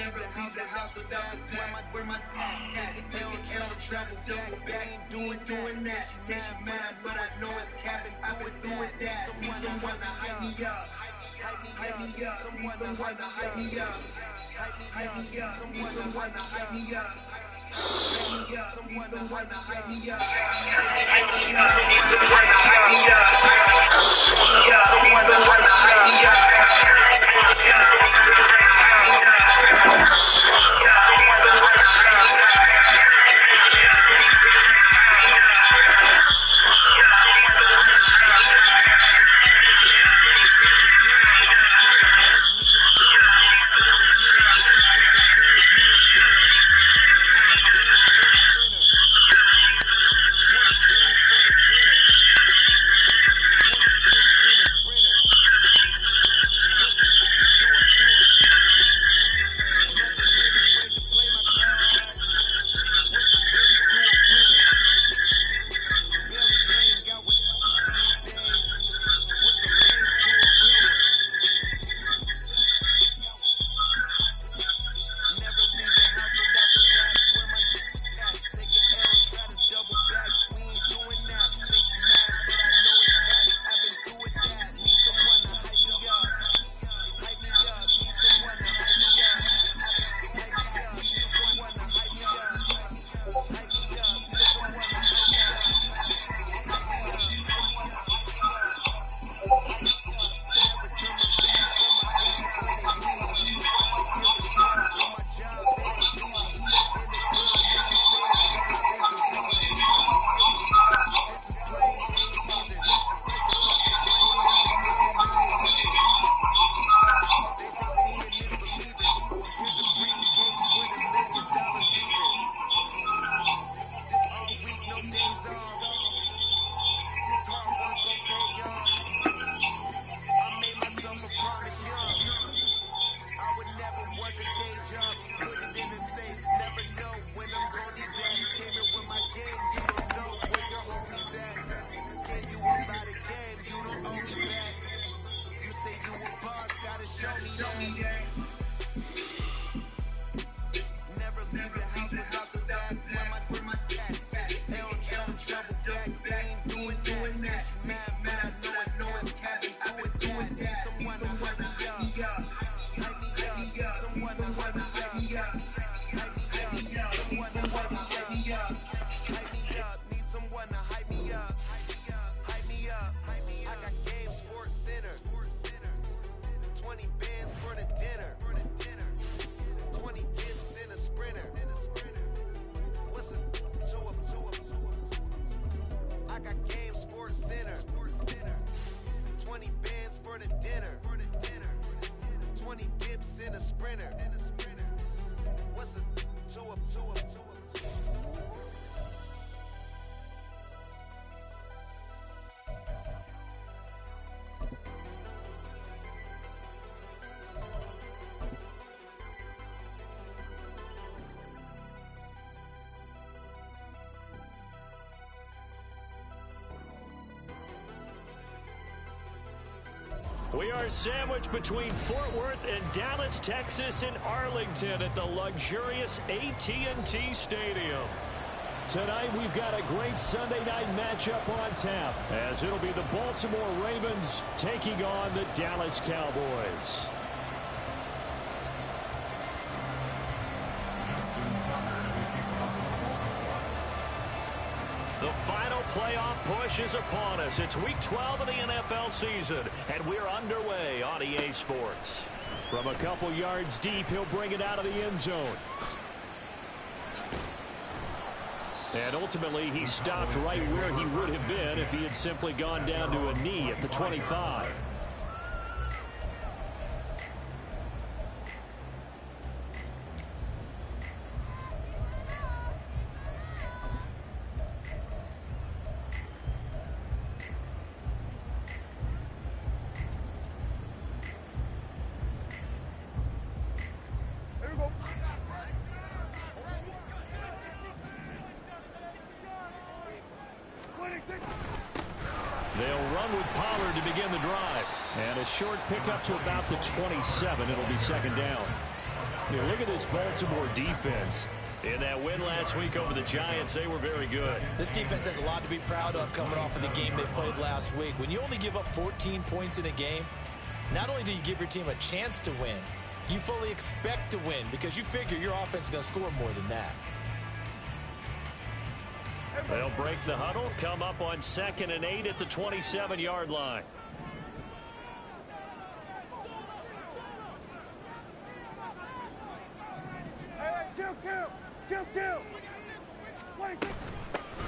never leave the house without the bag. Where my at? Take an L, travel double back. Doing that. Say she mad, but I know it's capping. I've been doing that. Need someone to hype me up. Hype me up. Need someone to hype me up. Hype me up. Need someone to hype me up. Hype me up. Need someone to hype me up. Hype me up. Need someone to hype me up. Need someone to hype me up. We are sandwiched between Fort Worth and Dallas, Texas, and Arlington at the luxurious AT&T Stadium. Tonight, we've got a great Sunday night matchup on tap, as it'll be the Baltimore Ravens taking on the Dallas Cowboys. The final playoff push is upon us. It's Week 12 of the NFL season, and we're underway on EA Sports. From a couple yards deep, he'll bring it out of the end zone. And ultimately, he stopped right where he would have been if he had simply gone down to a knee at the 25. They'll run with Pollard to begin the drive. And a short pickup to about the 27. It'll be second down. You look at this Baltimore defense. In that win last week over the Giants, they were very good. This defense has a lot to be proud of coming off of the game they played last week. When you only give up 14 points in a game, not only do you give your team a chance to win, you fully expect to win because you figure your offense is going to score more than that. They'll break the huddle, come up on 2nd and 8 at the 27-yard line.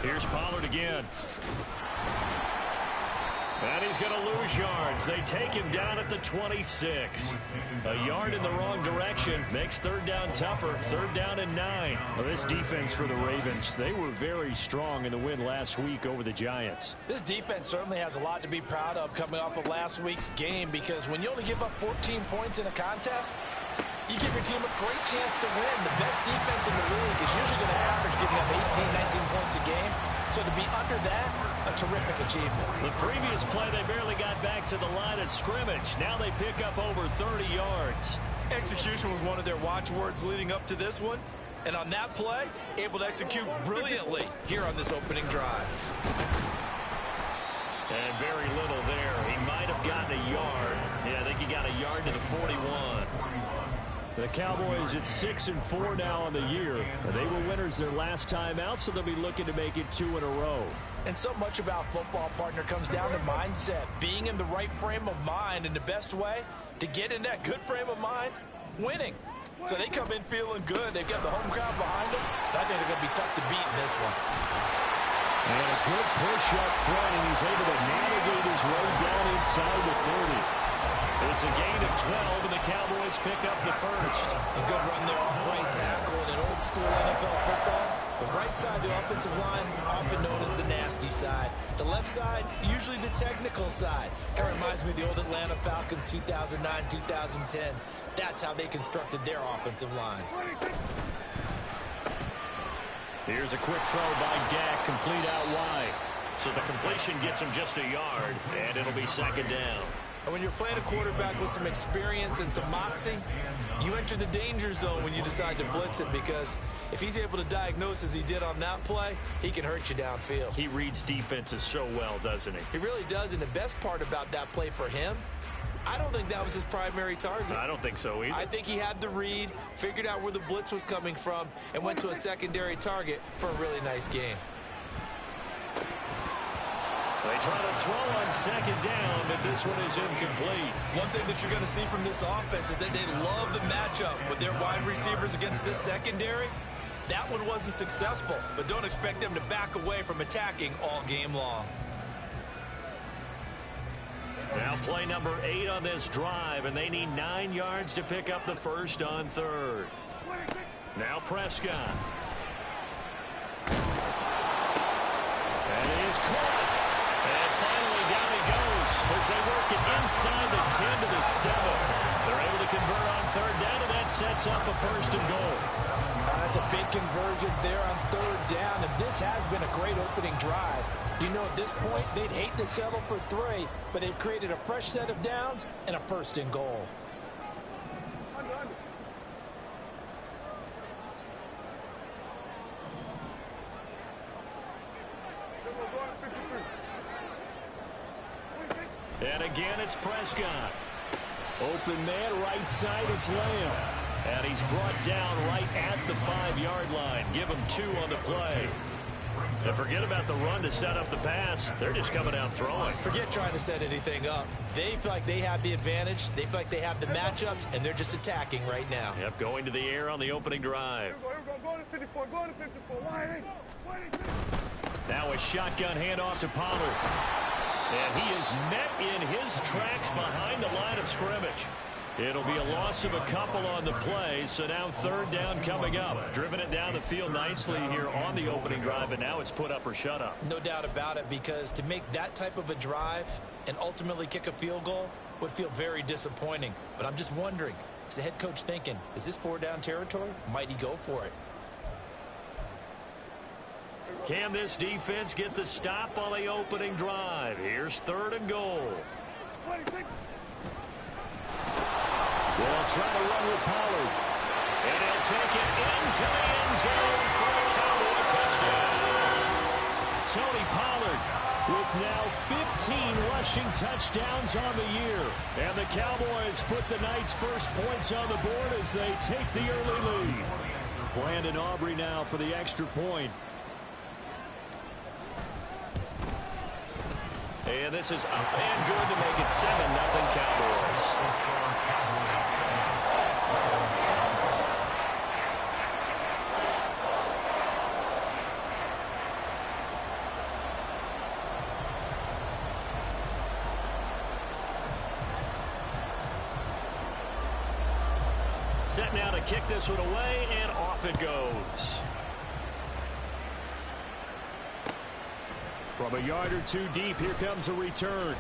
Here's Pollard again. And he's going to lose yards. They take him down at the 26. A yard in the wrong direction makes 3rd down tougher. 3rd down and 9. Well, this defense for the Ravens, they were very strong in the win last week over the Giants. This defense certainly has a lot to be proud of coming off of last week's game because when you only give up 14 points in a contest, you give your team a great chance to win. The best defense in the league is usually going to average giving up 18, 19 points a game. So to be under that, a terrific achievement. The previous play, they barely got back to the line of scrimmage. Now they pick up over 30 yards. Execution was one of their watchwords leading up to this one. And on that play, able to execute brilliantly here on this opening drive. And very little there. He might have gotten a yard. Yeah, I think he got a yard to the 41. The Cowboys at 6-4 now on the year. They were winners their last time out, so they'll be looking to make it 2 in a row. And so much about football, partner, comes down to mindset. Being in the right frame of mind, and the best way to get in that good frame of mind, winning. So they come in feeling good. They've got the home crowd behind them. I think they're going to be tough to beat in this one. And a good push up front, and he's able to navigate his way down inside the 30. It's a gain of 12, and the Cowboys pick up the first. A good run there off right tackle in an old-school NFL football. The right side of the offensive line, often known as the nasty side. The left side, usually the technical side. Kind of reminds me of the old Atlanta Falcons 2009, 2010. That's how they constructed their offensive line. Here's a quick throw by Dak, complete out wide. So the completion gets him just a yard, and it'll be 2nd down. And when you're playing a quarterback with some experience and some moxie, you enter the danger zone when you decide to blitz him because if he's able to diagnose as he did on that play, he can hurt you downfield. He reads defenses so well, doesn't he? He really does, and the best part about that play for him, I don't think that was his primary target. I don't think so either. I think he had the read, figured out where the blitz was coming from, and went to a secondary target for a really nice gain. They try to throw on 2nd down, but this one is incomplete. One thing that you're going to see from this offense is that they love the matchup with their wide receivers against this secondary. That one wasn't successful, but don't expect them to back away from attacking all game long. Now play number 8 on this drive, and they need 9 yards to pick up the first on 3rd. Now Prescott. And it is caught. And finally down he goes as they work it inside the 10 to the 7. They're able to convert on 3rd down, and that sets up a 1st and goal. That's a big conversion there on 3rd down, and this has been a great opening drive. You know, at this point, they'd hate to settle for 3, but they've created a fresh set of downs and a 1st and goal. And again, it's Prescott. Open man, right side, it's Lamb. And he's brought down right at the 5-yard line. Give him 2 on the play. And forget about the run to set up the pass. They're just coming out throwing. Forget trying to set anything up. They feel like they have the advantage. They feel like they have the matchups, and they're just attacking right now. Yep, going to the air on the opening drive. Now a shotgun handoff to Pollard. And he is met in his tracks behind the line of scrimmage. It'll be a loss of a couple on the play, so now 3rd down coming up. Driven it down the field nicely here on the opening drive, and now it's put up or shut up. No doubt about it, because to make that type of a drive and ultimately kick a field goal would feel very disappointing. But I'm just wondering, is the head coach thinking, is this 4-down territory? Might he go for it? Can this defense get the stop on the opening drive? Here's 3rd and goal. Well, try to run with Pollard. And he'll take it into the end zone for a Cowboy touchdown. Tony Pollard with now 15 rushing touchdowns on the year. And the Cowboys put the Knights' first points on the board as they take the early lead. Brandon Aubrey now for the extra point. And this is up and good to make it 7-0 Cowboys. Set now to kick this one away, and off it goes. From a yard or two deep, here comes a return.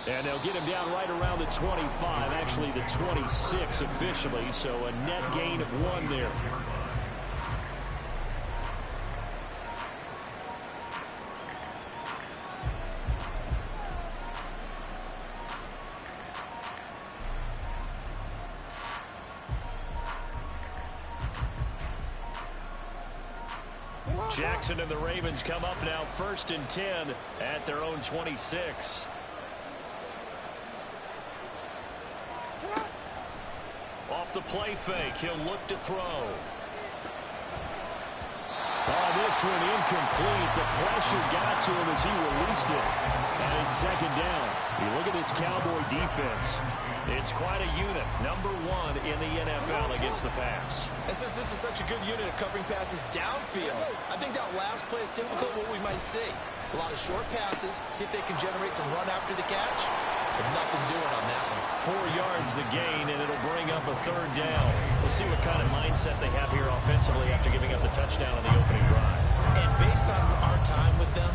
And they'll get him down right around the 25, actually the 26 officially, so a net gain of 1 there. Jackson and the Ravens come up now 1st and 10 at their own 26. Off the play fake, he'll look to throw. Oh, this one incomplete. The pressure got to him as he released it. And it's 2nd down. You look at this Cowboy defense. It's quite a unit. Number 1 in the NFL against the pass. And since this is such a good unit of covering passes downfield, I think that last play is typical of what we might see. A lot of short passes, see if they can generate some run after the catch. But nothing doing on that one. 4 yards the gain, and it'll bring up a 3rd down. We'll see what kind of mindset they have here offensively after giving up the touchdown on the opening drive. And based on our time with them,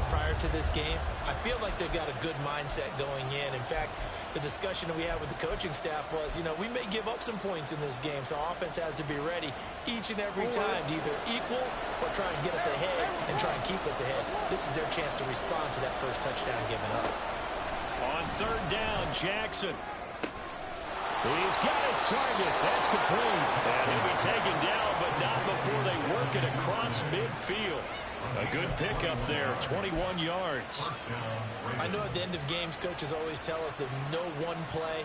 prior to this game, I feel like they've got a good mindset going in. In fact, the discussion that we had with the coaching staff was, we may give up some points in this game, so offense has to be ready each and every time to either equal or try and get us ahead and try and keep us ahead. This is their chance to respond to that first touchdown given up. On 3rd down, Jackson. He's got his target. That's complete. And he'll be taken down, but not before they work it across midfield. A good pickup there, 21 yards. I know at the end of games, coaches always tell us that no one play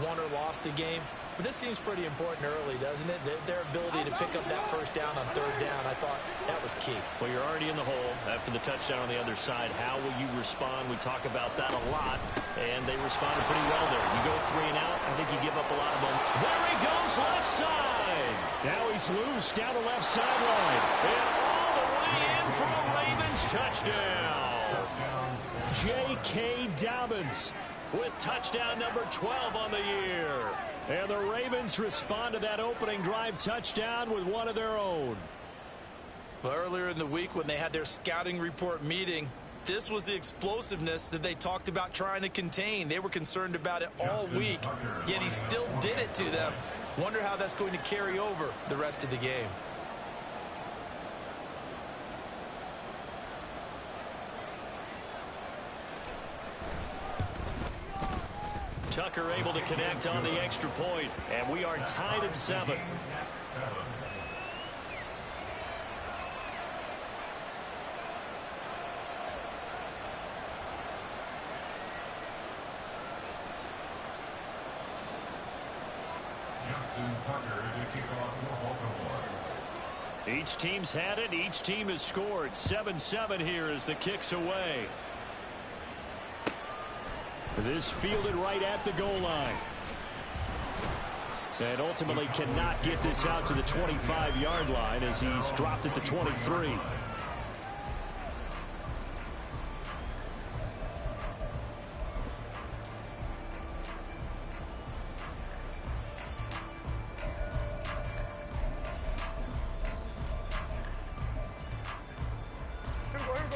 won or lost a game. But this seems pretty important early, doesn't it? Their ability to pick up that first down on 3rd down, I thought that was key. Well, you're already in the hole after the touchdown on the other side. How will you respond? We talk about that a lot, and they responded pretty well there. You go 3 and out, I think you give up a lot of them. There he goes, left side. Now he's loose down the left sideline. And all the way in for a Ravens touchdown. J.K. Dobbins with touchdown number 12 on the year. And the Ravens respond to that opening drive touchdown with one of their own. Well, earlier in the week when they had their scouting report meeting, this was the explosiveness that they talked about trying to contain. They were concerned about it all week, yet he still did it to them. Wonder how that's going to carry over the rest of the game. Tucker able to connect on the extra point, and we are tied at 7. Each team's had it. Each team has scored. 7-7 here as the kick's away. This fielded right at the goal line. And ultimately cannot get this out to the 25-yard line as he's dropped at the 23.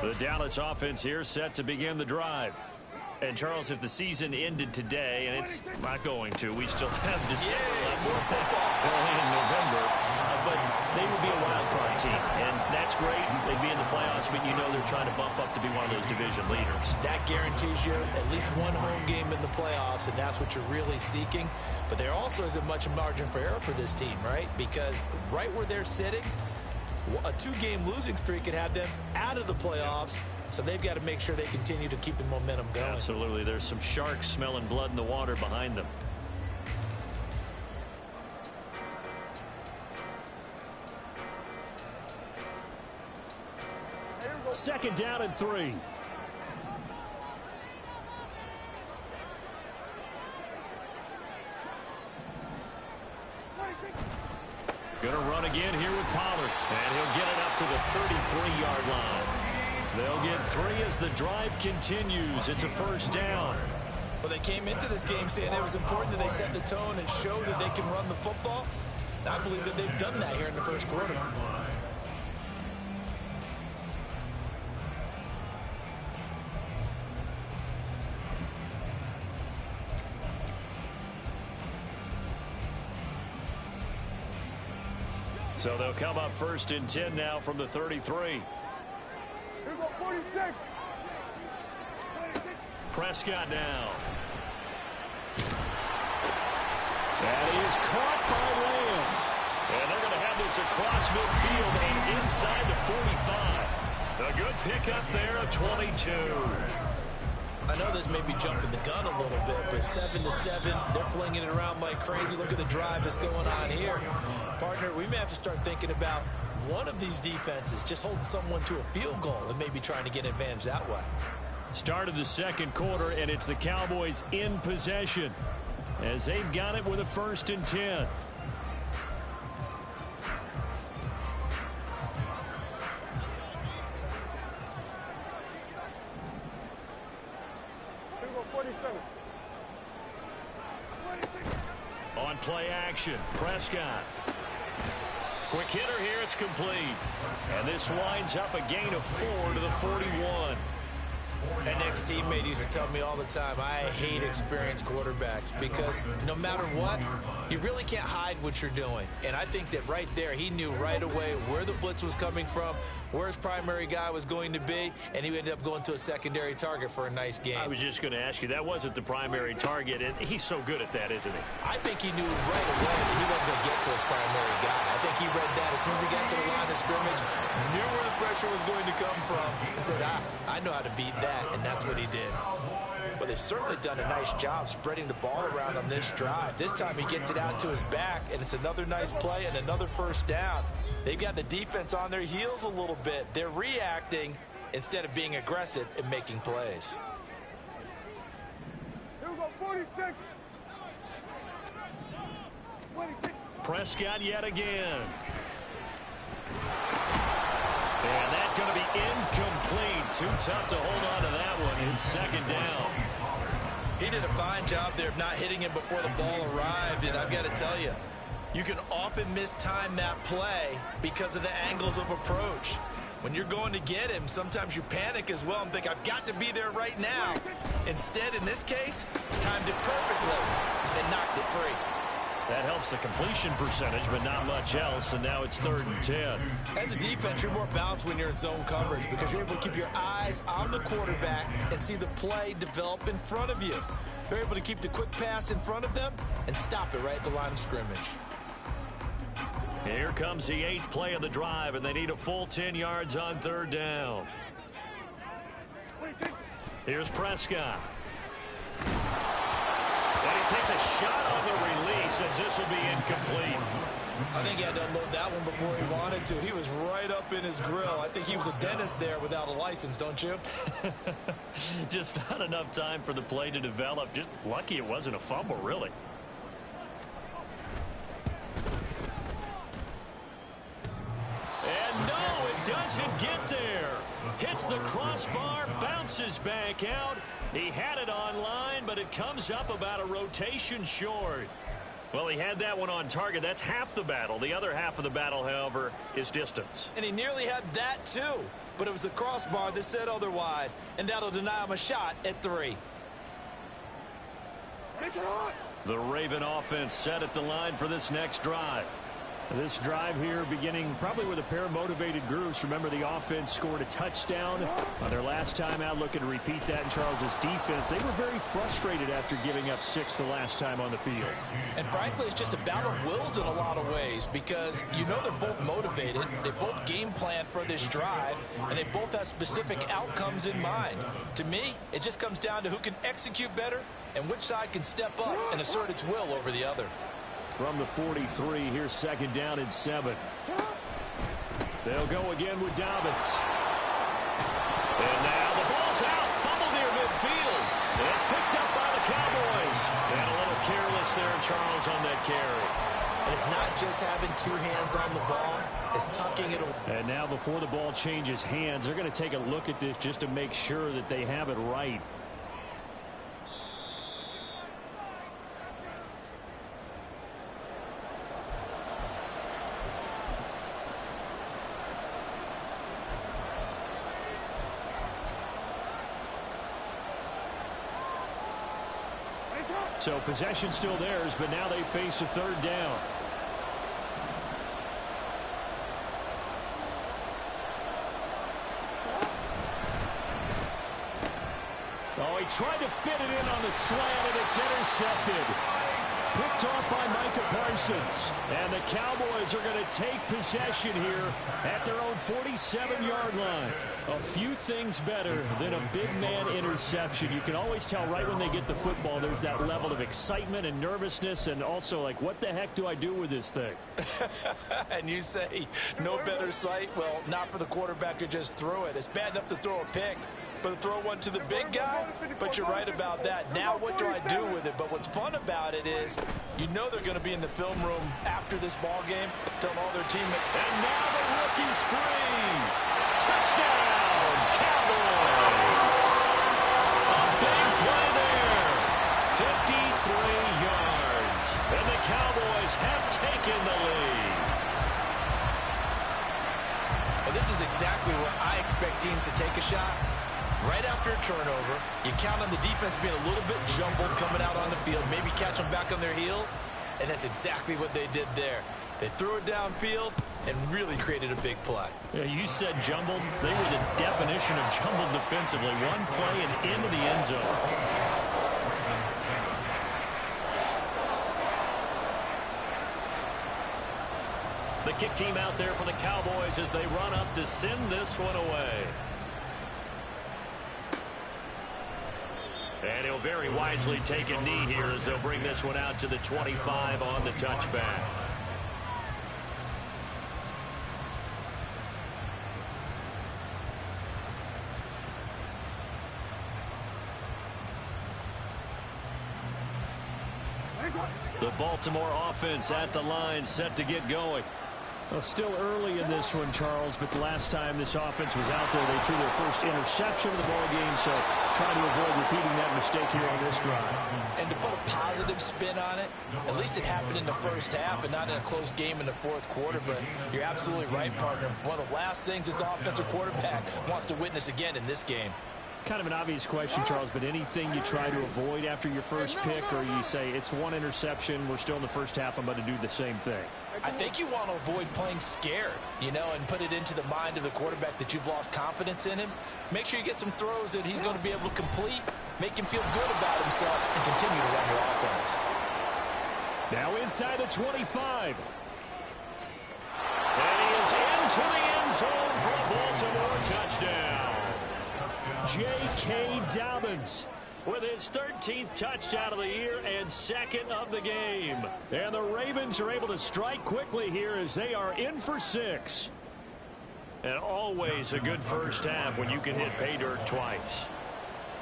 The Dallas offense here set to begin the drive. And, Charles, if the season ended today, and it's not going to, we still have December left early in November, but they would be a wild card team, and that's that's great. They'd be in the playoffs, but you know they're trying to bump up to be one of those division leaders. That guarantees you at least one home game in the playoffs, and that's what you're really seeking. But there also isn't much margin for error for this team, right? Because right where they're sitting, a 2-game losing streak could have them out of the playoffs. So they've got to make sure they continue to keep the momentum going. Absolutely. There's some sharks smelling blood in the water behind them. Second down and 3. Going to run again here with Pollard. And he'll get it up to the 33-yard line. They'll get 3 as the drive continues. It's a first down. Well, they came into this game saying it was important that they set the tone and show that they can run the football. And I believe that they've done that here in the first quarter. So they'll come up first and 10 now from the 33. Prescott now. That is caught by Lamb. And they're going to have this across midfield and inside the 45. A good pickup there of 22. I know this may be jumping the gun a little bit, but 7-7, they're flinging it around like crazy. Look at the drive that's going on here. Partner, we may have to start thinking about one of these defenses just holding someone to a field goal and maybe trying to get an advantage that way. Start of the second quarter, and it's the Cowboys in possession as they've got it with a first and 10. On play action, Prescott. Quick hitter here, it's complete. And this winds up a gain of 4 to the 41. An ex-teammate used to tell me all the time, I hate experienced quarterbacks because no matter what, you really can't hide what you're doing. And I think that right there, he knew right away where the blitz was coming from, where his primary guy was going to be, and he ended up going to a secondary target for a nice game. I was just going to ask you, that wasn't the primary target, and he's so good at that, isn't he? I think he knew right away that he wasn't going to get to his primary guy. I think he read that as soon as he got to the line of scrimmage, knew where the pressure was going to come from, and said, I know how to beat that, and that's what he did. Well, they've certainly done a nice job spreading the ball around on this drive. This time he gets it out to his back, and it's another nice play and another first down. They've got the defense on their heels a little bit. They're reacting instead of being aggressive and making plays. Here we go, 46. Prescott yet again. And that's going to be incomplete. Too tough to hold on to that one. It's second down. He did a fine job there of not hitting him before the ball arrived, and I've got to tell you, you can often mistime that play because of the angles of approach. When you're going to get him, sometimes you panic as well and think, I've got to be there right now. Instead, in this case, timed it perfectly and knocked it free. That helps the completion percentage, but not much else, and now it's 3rd and 10. As a defense, you're more balanced when you're in zone coverage because you're able to keep your eyes on the quarterback and see the play develop in front of you. You're able to keep the quick pass in front of them and stop it right at the line of scrimmage. Here comes the 8th play of the drive, and they need a full 10 yards on 3rd down. Here's Prescott. And he takes a shot on the release as this will be incomplete. I think he had to unload that one before he wanted to. He was right up in his grill. I think he was a dentist there without a license, don't you? Just not enough time for the play to develop. Just lucky it wasn't a fumble, really. And no, it doesn't get there. Hits the crossbar, bounces back out. He had it on line, but it comes up about a rotation short. Well, he had that one on target. That's half the battle. The other half of the battle, however, is distance. And he nearly had that, too. But it was the crossbar that said otherwise. And that'll deny him a shot at 3. The Raven offense set at the line for this next drive. This drive here beginning probably with a pair of motivated groups. Remember, the offense scored a touchdown on their last time out, looking to repeat that in Charles's defense. They were very frustrated after giving up 6 the last time on the field. And frankly, it's just a battle of wills in a lot of ways because you know they're both motivated. They both game plan for this drive, and they both have specific outcomes in mind. To me, it just comes down to who can execute better and which side can step up and assert its will over the other. From the 43, here's 2nd down and 7. They'll go again with Dobbins. And now the ball's out. Fumble near midfield. And it's picked up by the Cowboys. And a little careless there, Charles, on that carry. And it's not just having 2 hands on the ball. It's tucking it away. And now before the ball changes hands, they're going to take a look at this just to make sure that they have it right. So possession still theirs, but now they face a 3rd down. Oh, he tried to fit it in on the slant, and it's intercepted. Picked off by Micah Parsons. And the Cowboys are going to take possession here at their own 47-yard line. A few things better than a big man interception. You can always tell right when they get the football, there's that level of excitement and nervousness, and also like, what the heck do I do with this thing? And you say, no better sight? Well, not for the quarterback to just throw it. It's bad enough to throw a pick, but to throw one to the big guy? But you're right about that. Now what do I do with it? But what's fun about it is you know they're going to be in the film room after this ball game, telling all their teammates. And now the rookie's free. Touchdown, Cowboys. A big play there. 53 yards. And the Cowboys have taken the lead. Well, this is exactly where I expect teams to take a shot. Right after a turnover, you count on the defense being a little bit jumbled coming out on the field, maybe catch them back on their heels, and that's exactly what they did there. They threw it downfield and really created a big play. Yeah, you said jumbled. They were the definition of jumbled defensively. One play and into the end zone. The kick team out there for the Cowboys as they run up to send this one away. And he'll very wisely take a knee here as they'll bring this one out to the 25 on the touchback. The Baltimore offense at the line, set to get going. Well, still early in this one, Charles, but the last time this offense was out there, they threw their first interception of the ball game, so try to avoid repeating that mistake here on this drive. And to put a positive spin on it, at least it happened in the first half and not in a close game in the fourth quarter, but you're absolutely right, partner. One of the last things this offensive quarterback wants to witness again in this game. Kind of an obvious question, Charles, but anything you try to avoid after your first pick, or you say it's one interception, we're still in the first half, I'm going to do the same thing? I think you want to avoid playing scared, you know, and put it into the mind of the quarterback that you've lost confidence in him. Make sure you get some throws that he's going to be able to complete, make him feel good about himself, and continue to run your offense. Now inside the 25. And he is into the end zone for a Baltimore touchdown. J.K. Dobbins with his 13th touchdown of the year and second of the game. And the Ravens are able to strike quickly here as they are in for 6. And always a good first half when you can hit pay dirt twice.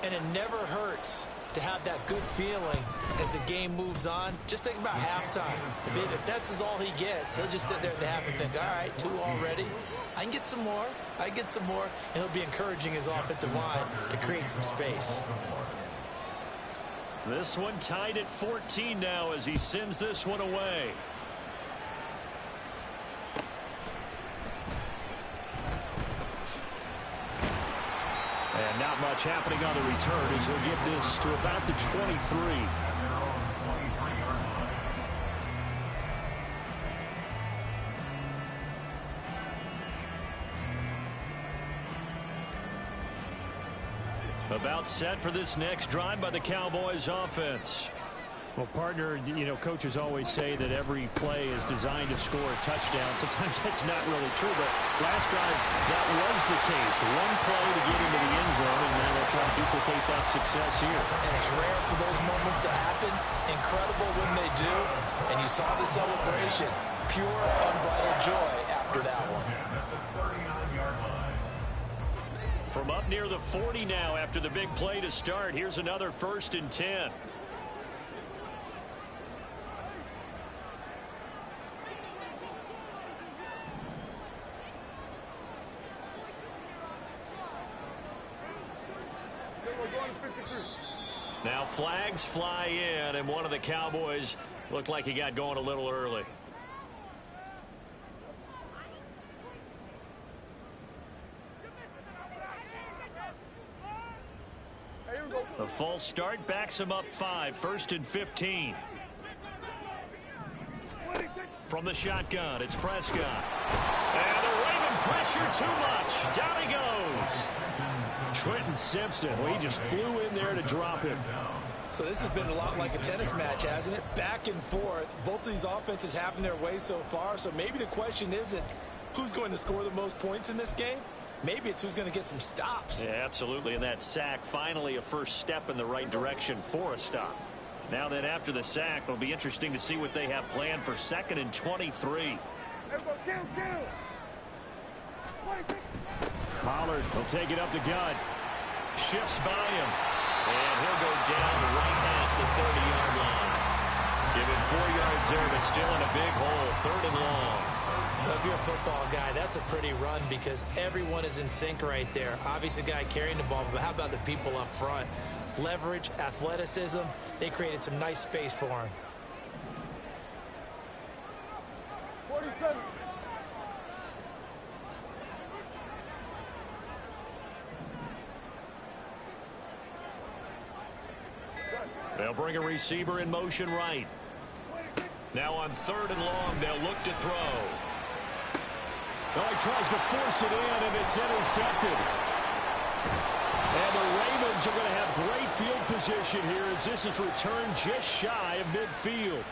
And it never hurts to have that good feeling as the game moves on. Just think about halftime. If that's all he gets, he'll just sit there at the half and think, all right, 2 already. I can get some more. I can get some more. And he'll be encouraging his offensive line to create some space. This one tied at 14 now as he sends this one away. And not much happening on the return as he'll get this to about the 23. About set for this next drive by the Cowboys offense. Well, partner, you know, coaches always say that every play is designed to score a touchdown. Sometimes that's not really true, but last drive, that was the case. One play to get into the end zone, and now they'll try to duplicate that success here. And it's rare for those moments to happen. Incredible when they do. And you saw the celebration. Pure, unbridled joy after that one. From up near the 40 now after the big play to start, here's another 1st and 10. Now flags fly in, and one of the Cowboys looked like he got going a little early. The false start backs him up 5, 1st and 15. From the shotgun, it's Prescott. And the Raven pressure too much. Down he goes. Trenton Simpson, well, he just flew in there to drop him. So this has been a lot like a tennis match, hasn't it? Back and forth. Both of these offenses having their way so far. So maybe the question isn't who's going to score the most points in this game. Maybe it's who's going to get some stops. Yeah, absolutely. And that sack, finally a first step in the right direction for a stop. Now then, after the sack, it'll be interesting to see what they have planned for 2nd and 23. Pollard will take it up the gut. Shifts by him. And he'll go down right at the 30-yard line. Give him 4 yards there, but still in a big hole. 3rd and long. If you're a football guy, that's a pretty run because everyone is in sync right there. Obviously, the guy carrying the ball, but how about the people up front? Leverage, athleticism, they created some nice space for him. 47. They'll bring a receiver in motion right. Now on 3rd and long, they'll look to throw. Oh, he tries to force it in, and it's intercepted. And the Ravens are going to have great field position here as this is returned just shy of midfield.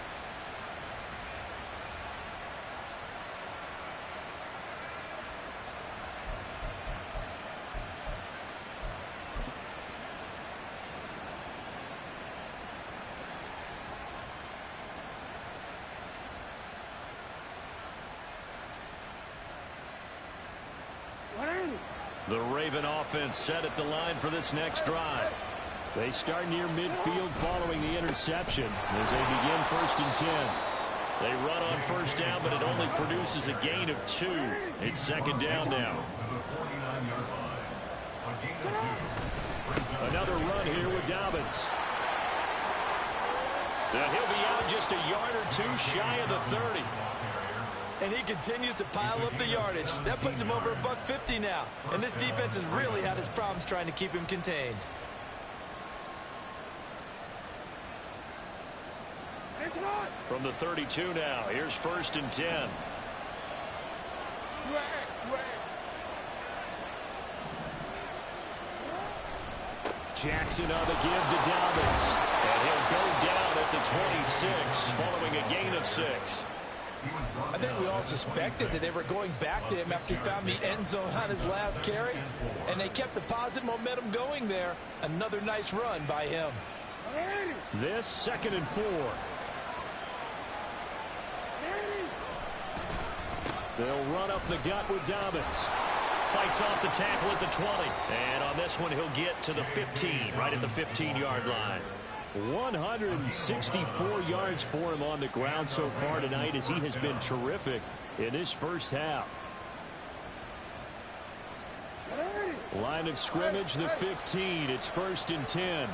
The Raven offense set at the line for this next drive. They start near midfield following the interception as they begin 1st and 10. They run on 1st down, but it only produces a gain of 2. It's 2nd down now. Another run here with Dobbins. Now he'll be out just a yard or 2 shy of the 30. And he continues to pile up the yardage. That puts him over $150 now. And this defense has really had its problems trying to keep him contained. From the 32 now, here's 1st and 10. Jackson on the give to Dobbins. And he'll go down at the 26 following a gain of 6. I think we all suspected that they were going back to him after he found the end zone on his last carry, and they kept the positive momentum going there. Another nice run by him. This 2nd and 4. They'll run up the gut with Dobbins. Fights off the tackle at the 20. And on this one, he'll get to the 15, right at the 15-yard line. 164 yards for him on the ground so far tonight as he has been terrific in his first half. Line of scrimmage, the 15. It's 1st and 10.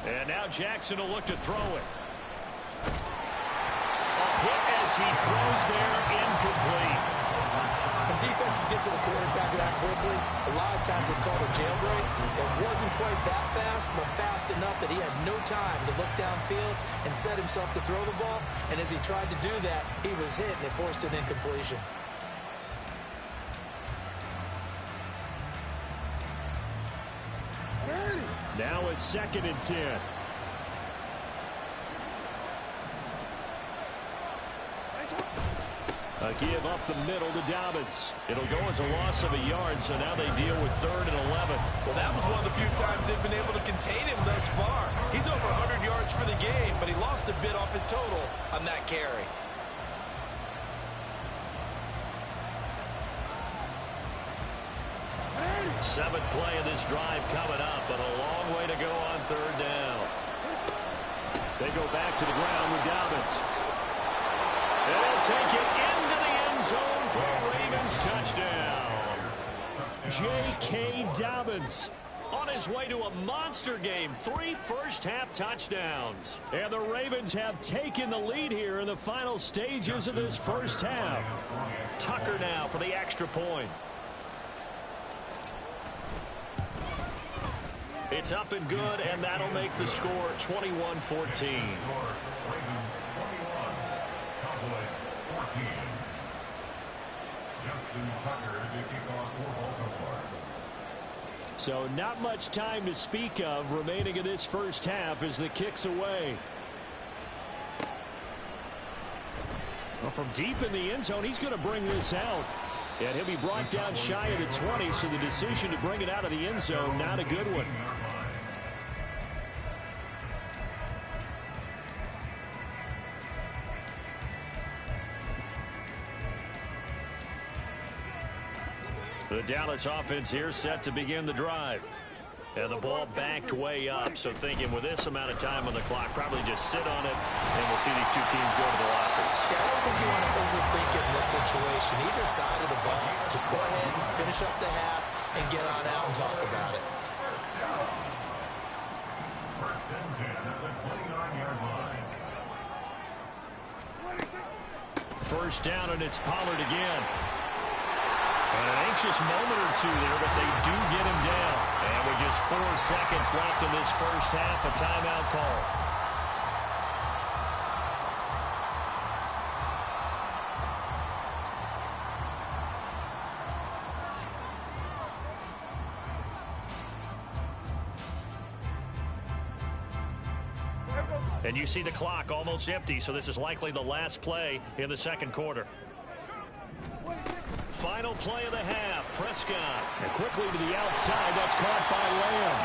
And now Jackson will look to throw it. A hit as he throws there, incomplete. And When defenses get to the quarterback that quickly, a lot of times it's called a jailbreak. It wasn't quite that fast, but fast enough that he had no time to look downfield and set himself to throw the ball. And as he tried to do that, he was hit and it forced an incompletion. Now a 2nd and 10. A give up the middle to Dobbins. It'll go as a loss of a yard, so now they deal with 3rd and 11. Well, that was one of the few times they've been able to contain him thus far. He's over 100 yards for the game, but he lost a bit off his total on that carry. Seventh play of this drive coming up, but a long way to go on 3rd down. They go back to the ground with Dobbins. And they'll take it into the end zone for a Ravens touchdown. J.K. Dobbins on his way to a monster game. 3 first-half touchdowns. And the Ravens have taken the lead here in the final stages of this first half. Tucker now for the extra point. It's up and good, and that'll make the score 21-14. So not much time to speak of remaining in this first half as the kick's away. Well, from deep in the end zone, he's going to bring this out. And he'll be brought down shy of the 20, so the decision to bring it out of the end zone, not a good one. The Dallas offense here set to begin the drive. And the ball backed way up, so thinking with this amount of time on the clock, probably just sit on it, and we'll see these two teams go to the lockers. Yeah, I don't think you want to overthink it in this situation. Either side of the ball, just go ahead and finish up the half and get on out and talk about it. First and 10 at the 29-yard line. First down, and it's Pollard again. And an anxious moment or two there, but they do get him down. And with just 4 seconds left in this first half, a timeout call. And you see the clock almost empty, so this is likely the last play in the second quarter. Final play of the half, Prescott. And quickly to the outside, that's caught by Lamb.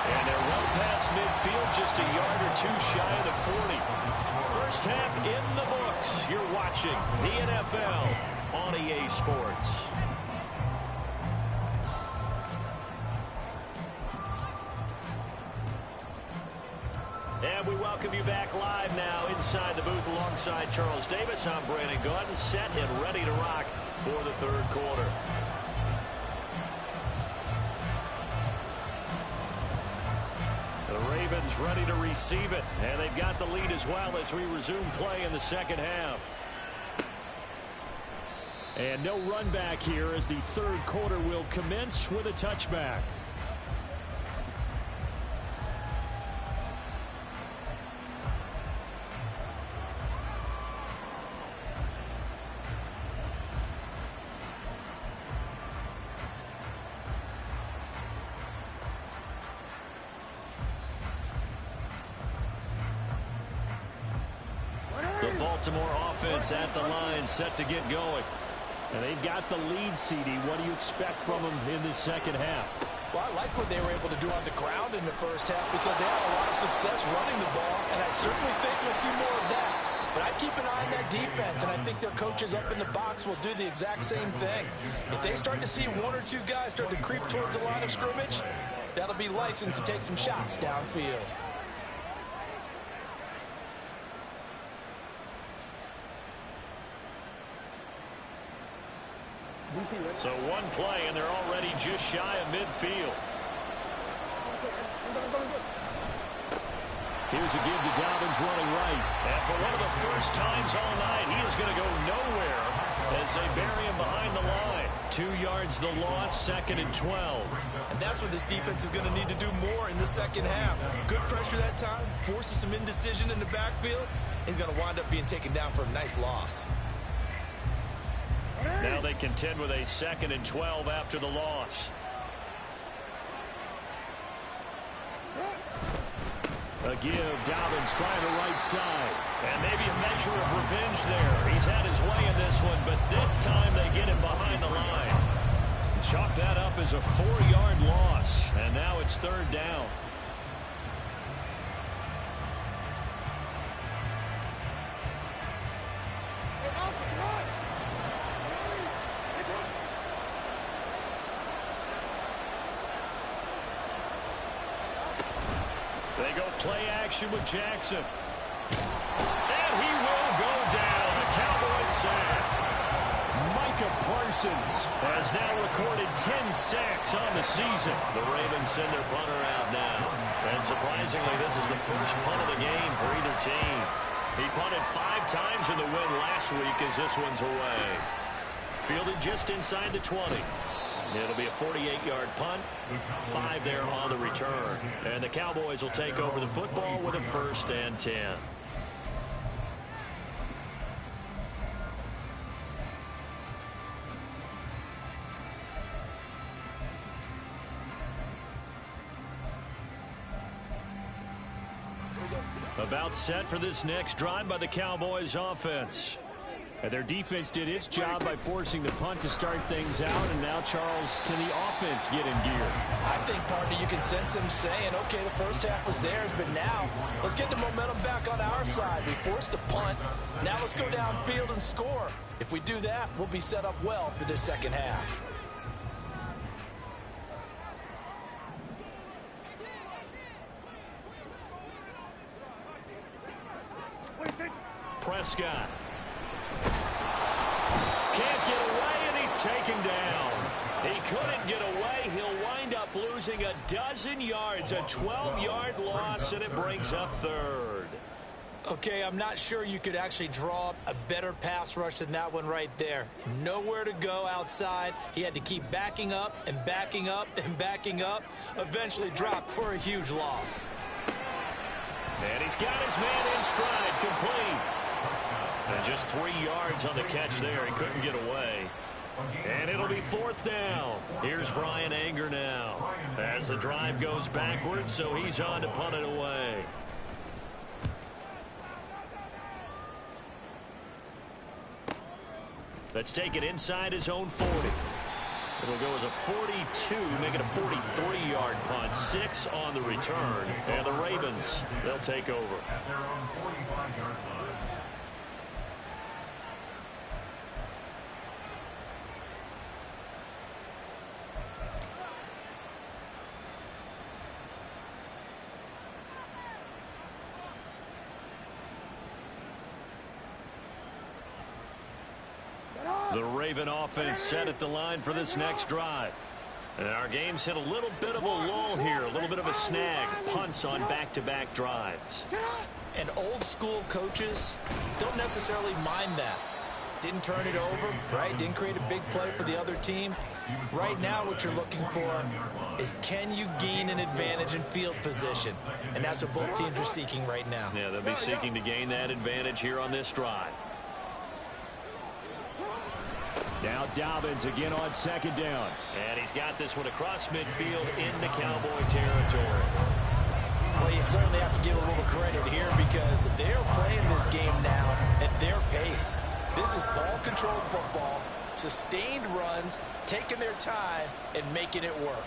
And they're well past midfield, just a yard or two shy of the 40. First half in the books. You're watching the NFL on EA Sports. And we welcome you back live now inside the booth alongside Charles Davis. I'm Brandon Gaudin, set and ready to rock for the third quarter. The Ravens ready to receive it, and they've got the lead as well as we resume play in the second half. And no run back here as the third quarter will commence with a touchback. The Baltimore offense at the line, set to get going. And they've got the lead, CD. What do you expect from them in the second half? Well, I like what they were able to do on the ground in the first half because they had a lot of success running the ball, and I certainly think we'll see more of that. But I'd keep an eye on that defense, and I think their coaches up in the box will do the exact same thing. If they start to see one or two guys start to creep towards the line of scrimmage, that'll be licensed to take some shots downfield. So one play, and they're already just shy of midfield. Here's a give to Dobbins running right. And for one of the first times all night, he is going to go nowhere as they bury him behind the line. 2 yards the loss, 2nd and 12. And that's what this defense is going to need to do more in the second half. Good pressure that time, forces some indecision in the backfield. He's going to wind up being taken down for a nice loss. Now they contend with a 2nd and 12 after the loss. A give, Dobbins trying the right side. And maybe a measure of revenge there. He's had his way in this one, but this time they get him behind the line. Chalk that up as a 4-yard loss, and now it's 3rd down. They go play action with Jackson. And he will go down. A Cowboys sack. Micah Parsons has now recorded 10 sacks on the season. The Ravens send their punter out now. And surprisingly, this is the first punt of the game for either team. He punted 5 times in the win last week as this one's away. Fielded just inside the 20. It'll be a 48-yard punt, 5 there on the return. And the Cowboys will take over the football with a 1st and 10. About set for this next drive by the Cowboys offense. And their defense did its job by forcing the punt to start things out. And now, Charles, can the offense get in gear? I think, partner, you can sense them saying, okay, the first half was theirs, but now let's get the momentum back on our side. We forced a punt. Now let's go downfield and score. If we do that, we'll be set up well for this second half. Prescott. Can't get away, and he's taken down. He couldn't get away. He'll wind up losing a dozen yards, a 12-yard loss, and it brings up 3rd. Okay, I'm not sure you could actually draw up a better pass rush than that one right there. Nowhere to go outside. He had to keep backing up and backing up and backing up. Eventually dropped for a huge loss. And he's got his man in stride, complete. And just 3 yards on the catch there. He couldn't get away. And it'll be 4th down. Here's Bryan Anger now as the drive goes backwards, so he's on to punt it away. Let's take it inside his own 40. It'll go as a 42, make it a 43-yard punt. 6 on the return. And the Ravens, they'll take over. At their own 45-yard line. The Raven offense set at the line for this next drive. And our game's hit a little bit of a lull here, a little bit of a snag. Punts on back-to-back drives. And old-school coaches don't necessarily mind that. Didn't turn it over, right? Didn't create a big play for the other team. Right now what you're looking for is, can you gain an advantage in field position? And that's what both teams are seeking right now. Yeah, they'll be seeking to gain that advantage here on this drive. Now Dobbins again on 2nd down. And he's got this one across midfield into Cowboy territory. Well, you certainly have to give a little credit here because they're playing this game now at their pace. This is ball-controlled football, sustained runs, taking their time, and making it work.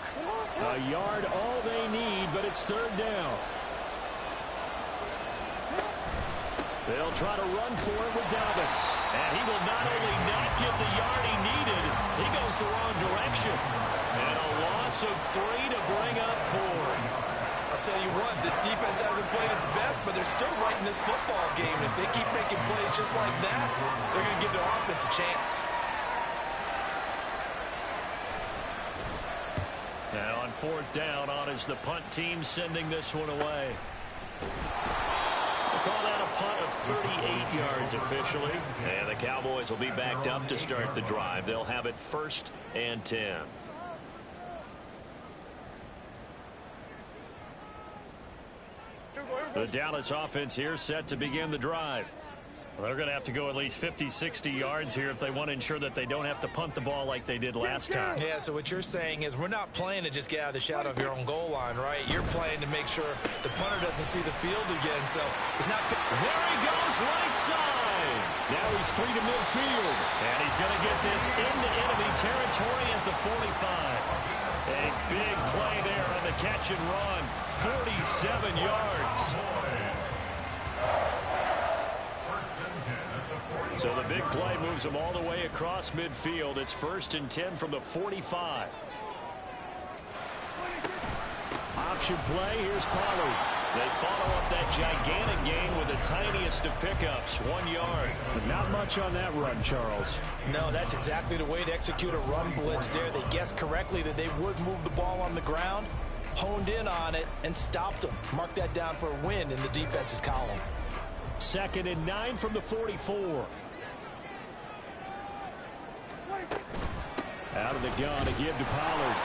A yard all they need, but it's 3rd down. They'll try to run for it with Dobbins. And he will not only not get the yard he needed, he goes the wrong direction. And a loss of 3 to bring up 4. I'll tell you what, this defense hasn't played its best, but they're still right in this football game. And if they keep making plays just like that, they're going to give their offense a chance. Now on 4th down, on is the punt team sending this one away. We'll call that a punt of 38 yards officially. And the Cowboys will be backed up to start the drive. They'll have it 1st and 10. The Dallas offense here set to begin the drive. Well, they're going to have to go at least 50, 60 yards here if they want to ensure that they don't have to punt the ball like they did last time. Yeah, so what you're saying is we're not playing to just get out of the shadow of your own goal line, right? You're playing to make sure the punter doesn't see the field again. So it's not. There he goes, right side. Now he's free to midfield. And he's going to get this into enemy territory at the 45. A big play there on the catch and run. 47 yards. So the big play moves him all the way across midfield. It's 1st and 10 from the 45. Option play. Here's Pollard. They follow up that gigantic gain with the tiniest of pickups, 1 yard. But not much on that run, Charles. No, that's exactly the way to execute a run blitz there. They guessed correctly that they would move the ball on the ground, honed in on it, and stopped them. Mark that down for a win in the defense's column. 2nd and 9 from the 44. Out of the gun to give to Pollard.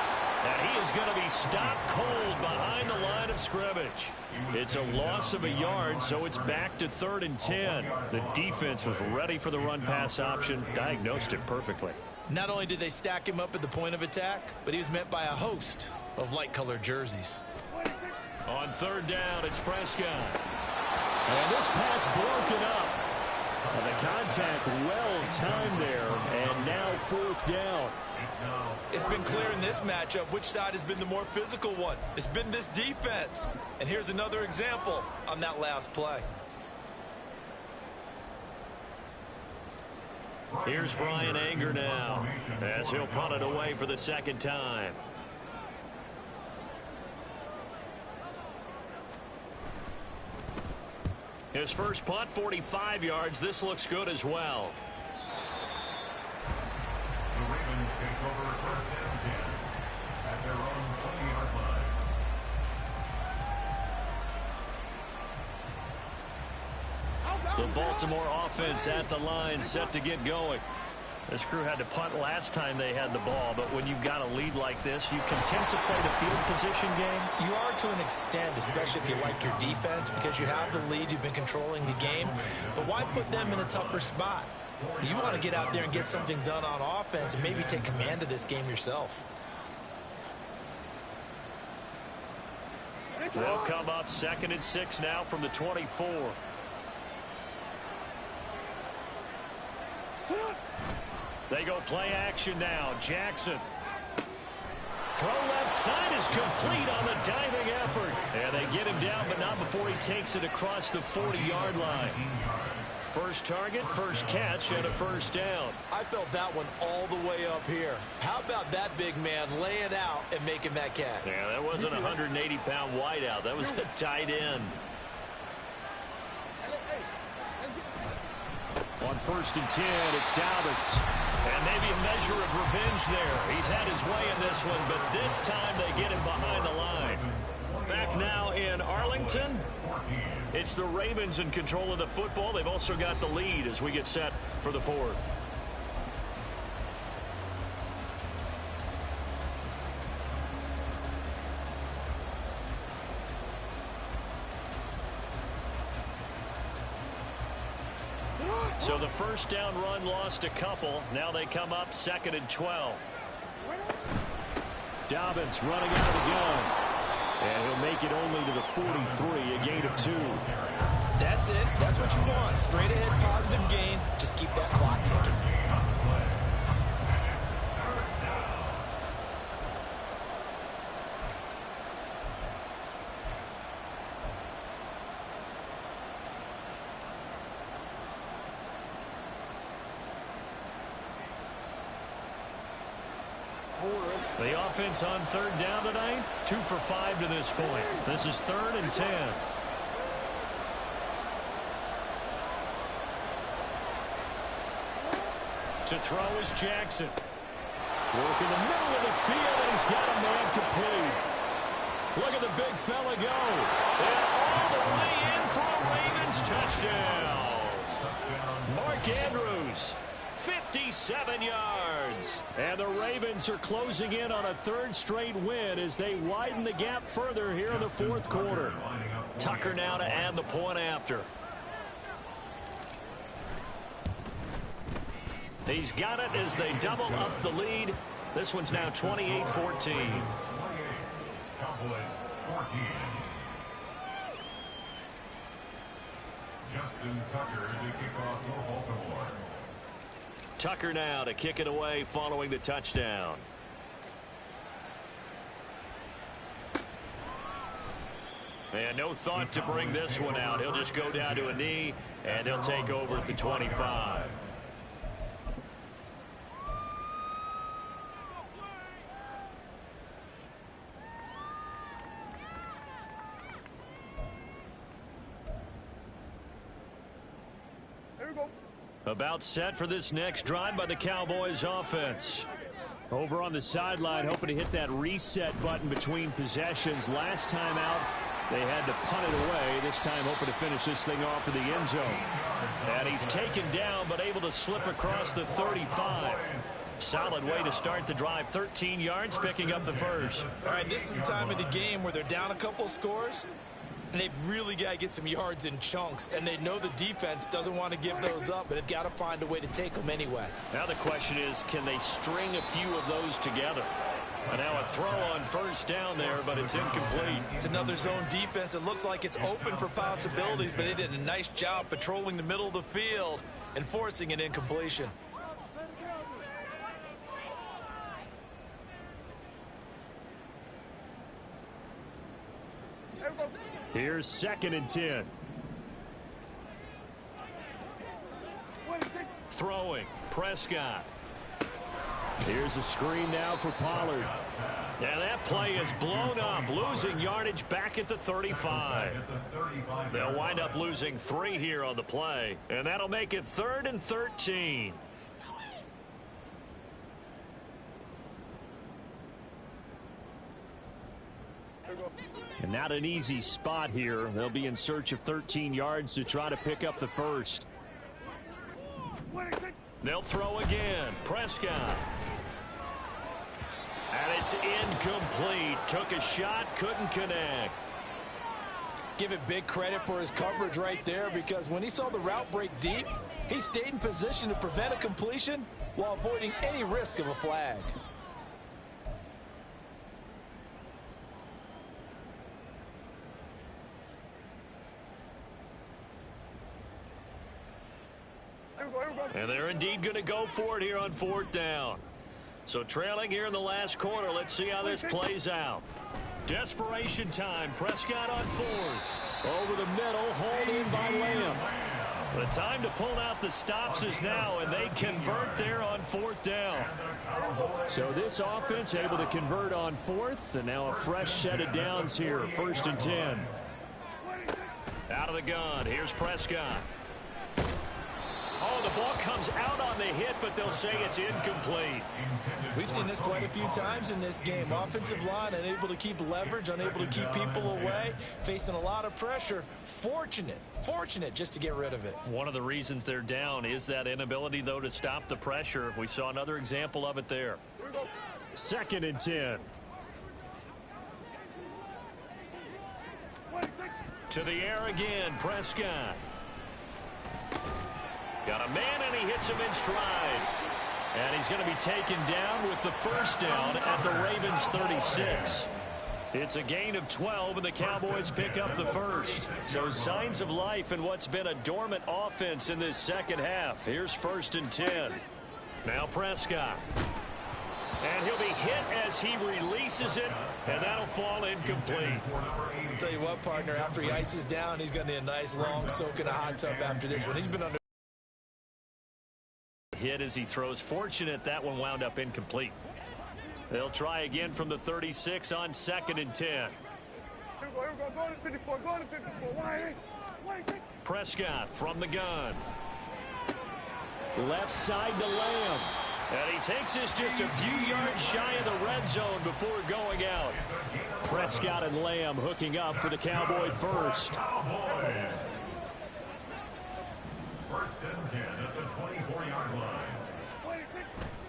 And he is going to be stopped cold behind the line of scrimmage. It's a loss of a yard, so it's back to 3rd and 10. The defense was ready for the run-pass option, diagnosed it perfectly. Not only did they stack him up at the point of attack, but he was met by a host of light-colored jerseys. On 3rd down, it's Prescott. And this pass broken up. And the contact well-timed there, and now 4th down. It's been clear in this matchup which side has been the more physical one. It's been this defense. And here's another example on that last play. Here's Brian Anger now, as he'll punt it away for the 2nd time. His first punt, 45 yards. This looks good as well. The Ravens take over 1st and 10 at their own 20-yard line. The Baltimore offense at the line, set to get going. This crew had to punt last time they had the ball, but when you've got a lead like this, you content to play the field position game? You are to an extent, especially if you like your defense, because you have the lead, you've been controlling the game. But why put them in a tougher spot? You want to get out there and get something done on offense and maybe take command of this game yourself. They'll come up 2nd and 6 now from the 24. They go play action now. Jackson. Throw left side is complete on the diving effort. And they get him down, but not before he takes it across the 40-yard line. First target, first catch, and a 1st down. I felt that one all the way up here. How about that big man laying out and making that catch? Yeah, that wasn't a 180-pound wideout. That was a tight end. On 1st and 10, it's Dobbins. And maybe a measure of revenge there. He's had his way in this one, but this time they get him behind the line. Back now in Arlington. It's the Ravens in control of the football. They've also got the lead as we get set for the 4th. So the 1st down run lost a couple. Now they come up 2nd and 12. Dobbins running out of the gun. And he'll make it only to the 43, a gain of 2. That's it. That's what you want. Straight ahead positive gain. Just keep that clock ticking. The offense on 3rd down tonight, 2 for 5 to this point. This is 3rd and 10. To throw is Jackson. Work in the middle of the field, and he's got a man complete. Look at the big fella go. And all the way in for a Ravens touchdown. 7 yards. And the Ravens are closing in on a third straight win as they widen the gap further here in the fourth quarter. Tucker now to add the point after. He's got it as they double up the lead. This one's now 28-14. Cowboys 14. Justin Tucker to kick off for Baltimore. Tucker now to kick it away following the touchdown. And no thought to bring this one out. He'll just go down to a knee, and he'll take over at the 25. About set for this next drive by the Cowboys offense. Over on the sideline, hoping to hit that reset button between possessions. Last time out, they had to punt it away. This time hoping to finish this thing off in the end zone. And he's taken down, but able to slip across the 35. Solid way to start the drive. 13 yards, picking up the first. All right, this is the time of the game where they're down a couple of scores, and they've really got to get some yards in chunks, and they know the defense doesn't want to give those up, but they've got to find a way to take them anyway. Now the question is, can they string a few of those together? And now a throw on first down there, but it's incomplete. It's another zone defense. It looks like it's open for possibilities, but they did a nice job patrolling the middle of the field and forcing an incompletion. Here's 2nd and 10. Throwing, Prescott. Here's a screen now for Pollard. And that play is blown up, losing yardage back at the 35. They'll wind up losing 3 here on the play, and that'll make it 3rd and 13. And not an easy spot here. They'll be in search of 13 yards to try to pick up the first. They'll throw again. Prescott. And it's incomplete. Took a shot, couldn't connect. Give it big credit for his coverage right there, because when he saw the route break deep, he stayed in position to prevent a completion while avoiding any risk of a flag. And they're indeed going to go for it here on 4th down. So trailing here in the last quarter. Let's see how this plays out. Desperation time. Prescott on 4th. Over the middle, hauled in by Lamb. The time to pull out the stops is now, and they convert there on 4th down. So this offense able to convert on 4th, and now a fresh set of downs here. 1st and 10. Out of the gun. Here's Prescott. Oh, the ball comes out on the hit, but they'll say it's incomplete. We've seen this quite a few times in this game. Offensive line unable to keep leverage, unable to keep people away, facing a lot of pressure. Fortunate just to get rid of it. One of the reasons they're down is that inability, though, to stop the pressure. We saw another example of it there. 2nd and 10. To the air again, Prescott. Got a man, and he hits him in stride. And he's going to be taken down with the first down at the Ravens 36. It's a gain of 12, and the Cowboys pick up the first. So signs of life in what's been a dormant offense in this second half. Here's 1st and 10. Now Prescott. And he'll be hit as he releases it, and that'll fall incomplete. I'll tell you what, partner, after he ices down, he's going to need a nice long soak in a hot tub after this one. He's been under hit as he throws. Fortunate that one wound up incomplete. They'll try again from the 36 on 2nd and 10. Prescott from the gun. Left side to Lamb. And he takes this just a few yards shy of the red zone before going out. Prescott and Lamb hooking up for the Cowboy first. 1st and 10 at the 24-yard line.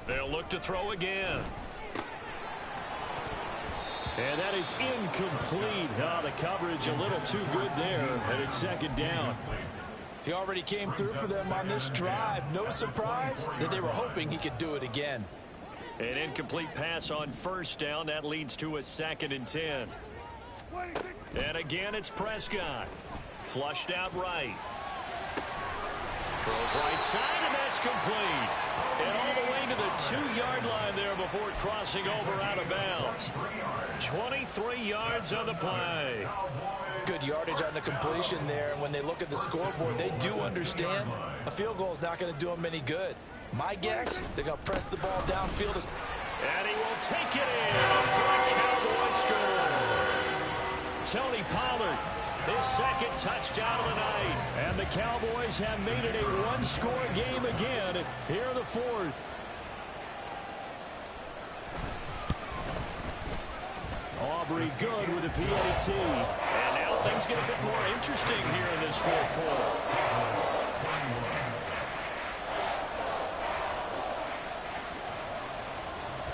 They'll look to throw again. And that is incomplete. Oh, the coverage a little too good there, and it's second down. He already came through for them on this drive. No surprise that they were hoping he could do it again. An incomplete pass on first down. That leads to a 2nd and 10. And again, it's Prescott. Flushed out right. Throws right side, and that's complete. And all the way to the 2-yard line there before crossing over out of bounds. 23 yards on the play. Good yardage on the completion there. And when they look at the scoreboard, they do understand a field goal is not going to do them any good. My guess, they're going to press the ball downfield. And he will take it in for a Cowboy score. Tony Pollard, his 2nd touchdown of the night. And the Cowboys have made it a 1-score game again here in the 4th. Aubrey good with the PAT. And now things get a bit more interesting here in this 4th quarter.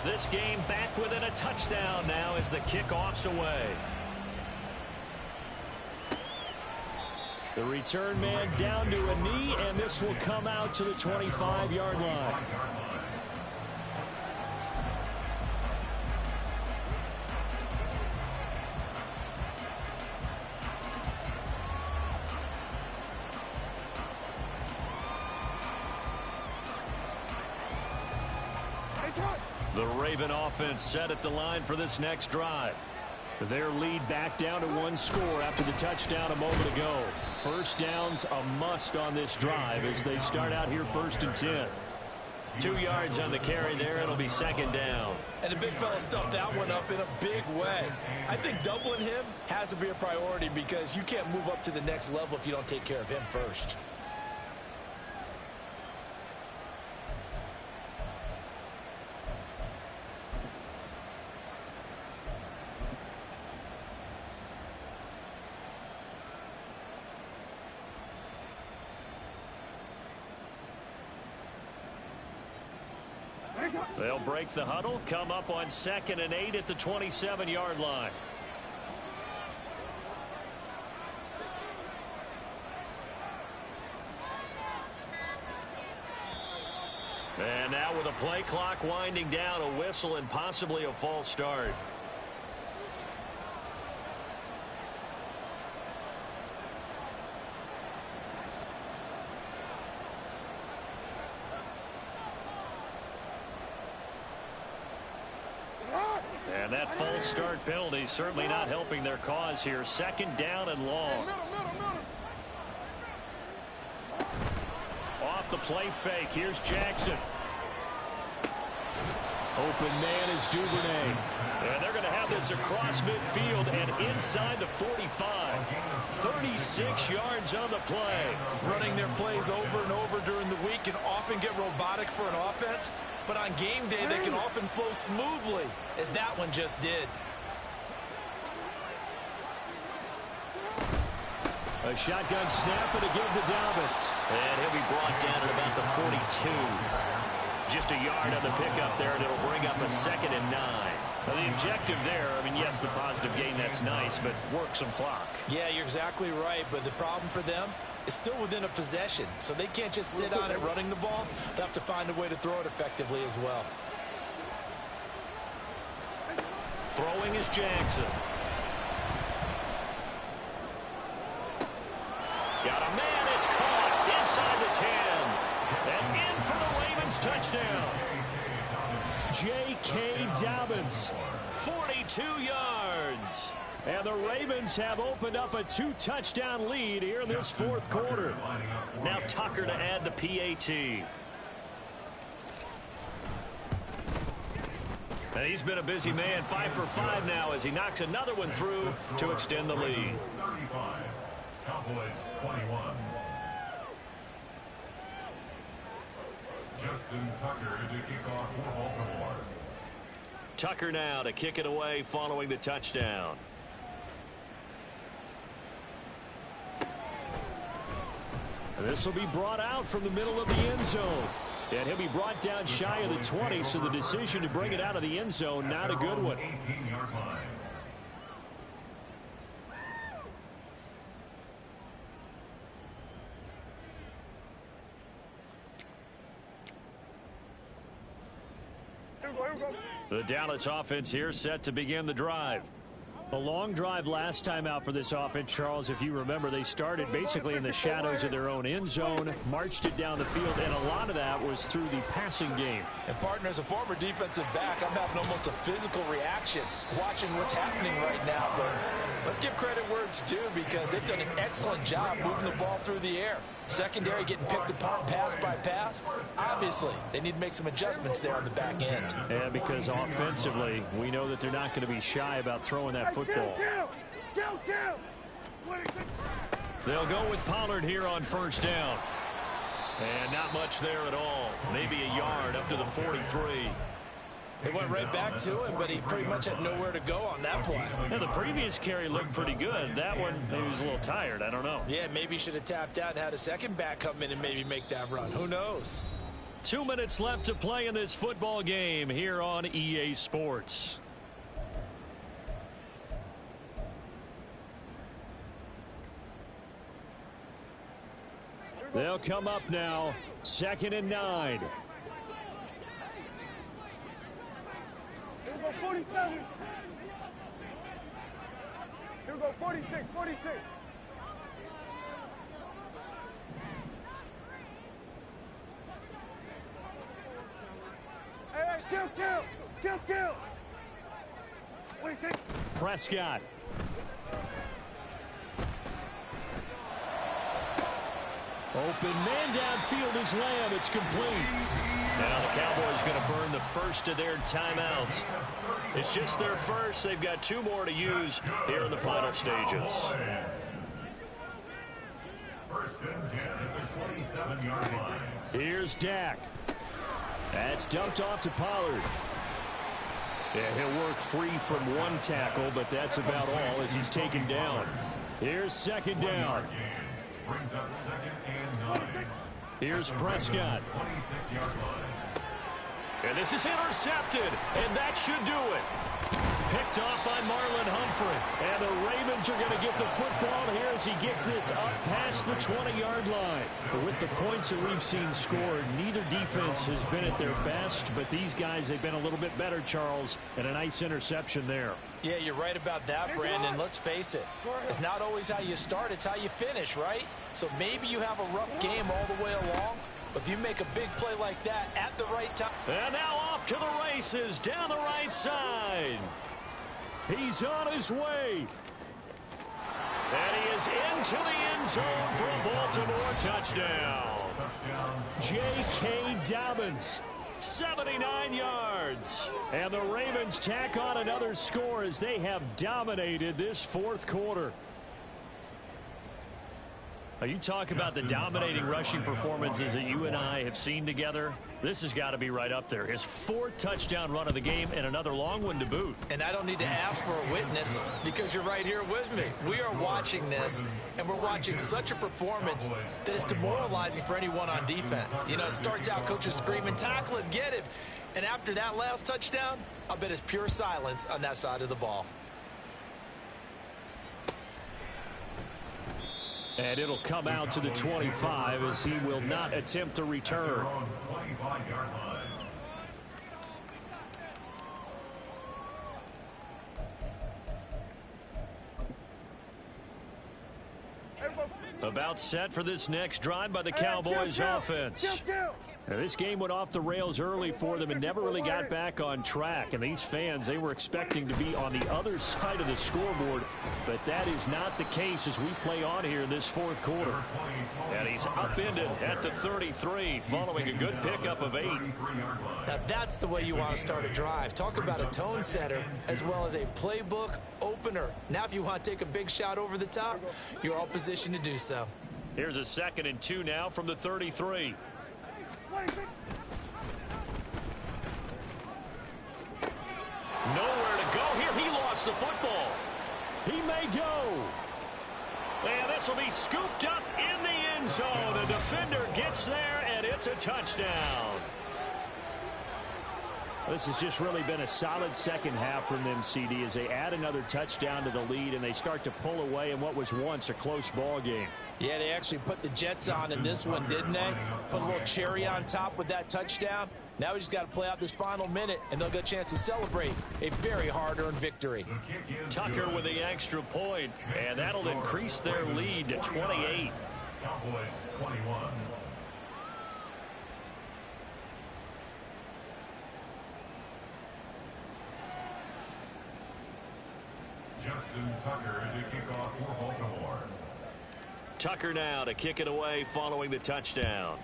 This game back within a touchdown now as the kickoff's away. The return man down to a knee, and this will come out to the 25-yard line. The Raven offense set at the line for this next drive. Their lead back down to 1 score after the touchdown a moment ago. First down's a must on this drive as they start out here 1st and 10. 2 yards on the carry there. It'll be 2nd down. And the big fella stuffed that one up in a big way. I think doubling him has to be a priority because you can't move up to the next level if you don't take care of him first. They'll break the huddle, come up on 2nd and 8 at the 27-yard line. And now with a play clock winding down, a whistle and possibly a false start. And that false start penalty certainly not helping their cause here. 2nd down and long. Off the play fake. Here's Jackson. Open man is Duvernay. And they're going to have this across midfield and inside the 45. 36 yards on the play. Running their plays over and over during the week can often get robotic for an offense. But on game day, they can often flow smoothly, as that one just did. A shotgun snap and a give to Dobbins. And he'll be brought down at about the 42. Just a yard on the pickup there, and it'll bring up a 2nd and 9. Now, the objective there, I mean, yes, the positive gain, that's nice, but work some clock. Yeah, you're exactly right, but the problem for them is still within a possession, so they can't just sit on it running the ball. They have to find a way to throw it effectively as well. Throwing is Jackson. Got a man, it's caught inside the 10. And in for the Ravens touchdown. J.K. Dobbins, 42 yards. And the Ravens have opened up a 2-touchdown lead here in this 4th quarter. Now Tucker to add the PAT. And he's been a busy man, 5 for 5 now as he knocks another one through to extend the lead. 35. Cowboys 21. Justin Tucker to kick off for Baltimore. Tucker now to kick it away following the touchdown. This will be brought out from the middle of the end zone. And he'll be brought down shy of the 20, so the decision to bring it out of the end zone, not a good one. 18-yard line. The Dallas offense here set to begin the drive. A long drive last time out for this offense, Charles. If you remember, they started basically in the shadows of their own end zone, marched it down the field, and a lot of that was through the passing game. And, partner, as a former defensive back, I'm having almost a physical reaction watching what's happening right now. But let's give credit where it's due, because they've done an excellent job moving the ball through the air. Secondary getting picked apart pass by pass. Obviously, they need to make some adjustments there on the back end. And because offensively, we know that they're not going to be shy about throwing that football. They'll go with Pollard here on first down. And not much there at all. Maybe a yard up to the 43. They went right back to him, but he pretty much had nowhere to go on that play. Yeah, the previous carry looked pretty good. That one, maybe he was a little tired. I don't know. Yeah, maybe he should have tapped out and had a second back come in and maybe make that run. Who knows? 2 minutes left to play in this football game here on EA Sports. They'll come up now. 2nd and 9. Here we go, 47. Here we go, 46, 46. Hey, kill. 26. Prescott. Open man downfield is Lamb. It's complete. Now the Cowboys going to burn the first of their timeouts. It's just their first. They've got 2 more to use here in the final stages. First and 10 at the 27-yard line. Here's Dak. That's dumped off to Pollard. Yeah, he'll work free from 1 tackle, but that's about all as he's taken down. Here's 2nd down. Brings up 2nd and 9. Here's Prescott. 26-yard line. And this is intercepted, and that should do it. Picked off by Marlon Humphrey. And the Ravens are going to get the football here as he gets this up past the 20-yard line. But with the points that we've seen scored, neither defense has been at their best, but these guys, they've been a little bit better, Charles, and a nice interception there. Yeah, you're right about that, Brandon. Let's face it. It's not always how you start, it's how you finish, right? So maybe you have a rough game all the way along, but if you make a big play like that at the right time. And now off to the races down the right side. He's on his way. And he is into the end zone for a Baltimore touchdown. J.K. Dobbins, 79 yards. And the Ravens tack on another score as they have dominated this 4th quarter. Now, you talk about the dominating rushing performances that you and I have seen together. This has got to be right up there. His 4th touchdown run of the game and another long one to boot. And I don't need to ask for a witness because you're right here with me. We are watching this, and we're watching such a performance that is demoralizing for anyone on defense. You know, it starts out coaches screaming, tackle him, get him. And after that last touchdown, I bet it's pure silence on that side of the ball. And it'll come out to the 25 as he will not attempt a return. 25-yard line. About set for this next drive by the Cowboys offense. Now, this game went off the rails early for them and never really got back on track. And these fans, they were expecting to be on the other side of the scoreboard. But that is not the case as we play on here in this 4th quarter. And he's upended at the 33 following a good pickup of 8. Now that's the way you want to start a drive. Talk about a tone setter as well as a playbook opener. Now if you want to take a big shot over the top, you're all positioned to do so. Here's a 2nd and 2 now from the 33. Nowhere to go here. He lost the football. He may go. And this will be scooped up in the end zone. The defender gets there and it's a touchdown. This has just really been a solid second half from them, CD, as they add another touchdown to the lead and they start to pull away in what was once a close ball game. Yeah, they actually put the Jets on in this one, didn't they? Put a little cherry on top with that touchdown. Now we just got to play out this final minute, and they'll get a chance to celebrate a very hard-earned victory. Tucker with the extra point, and that'll increase their lead to 28. Cowboys 21. Justin Tucker to kick off for Baltimore. Tucker now to kick it away following the touchdown.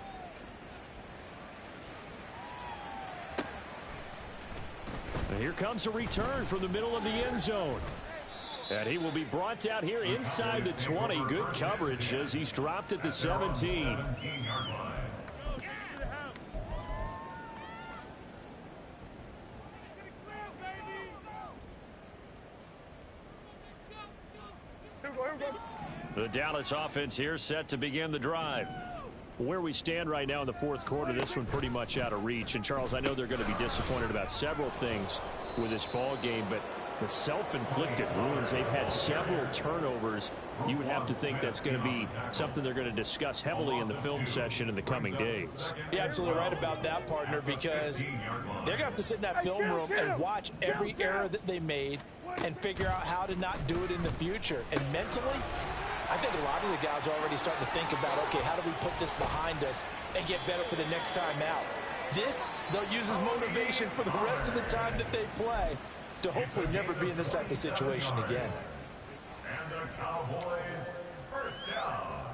And here comes a return from the middle of the end zone. And he will be brought out here inside the 20. Good coverage as he's dropped at the 17. 17-yard line. The Dallas offense here set to begin the drive. Where we stand right now in the fourth quarter, this one pretty much out of reach. And, Charles, I know they're going to be disappointed about several things with this ball game, but the self-inflicted wounds, they've had several turnovers. You would have to think that's going to be something they're going to discuss heavily in the film session in the coming days. You're absolutely right about that, partner, because they're going to have to sit in that film room and watch every error that they made and figure out how to not do it in the future. And mentally, I think a lot of the guys are already starting to think about, okay, how do we put this behind us and get better for the next time out? This, they'll use as motivation for the rest of the time that they play to hopefully never be in this type of situation again. And the Cowboys first down.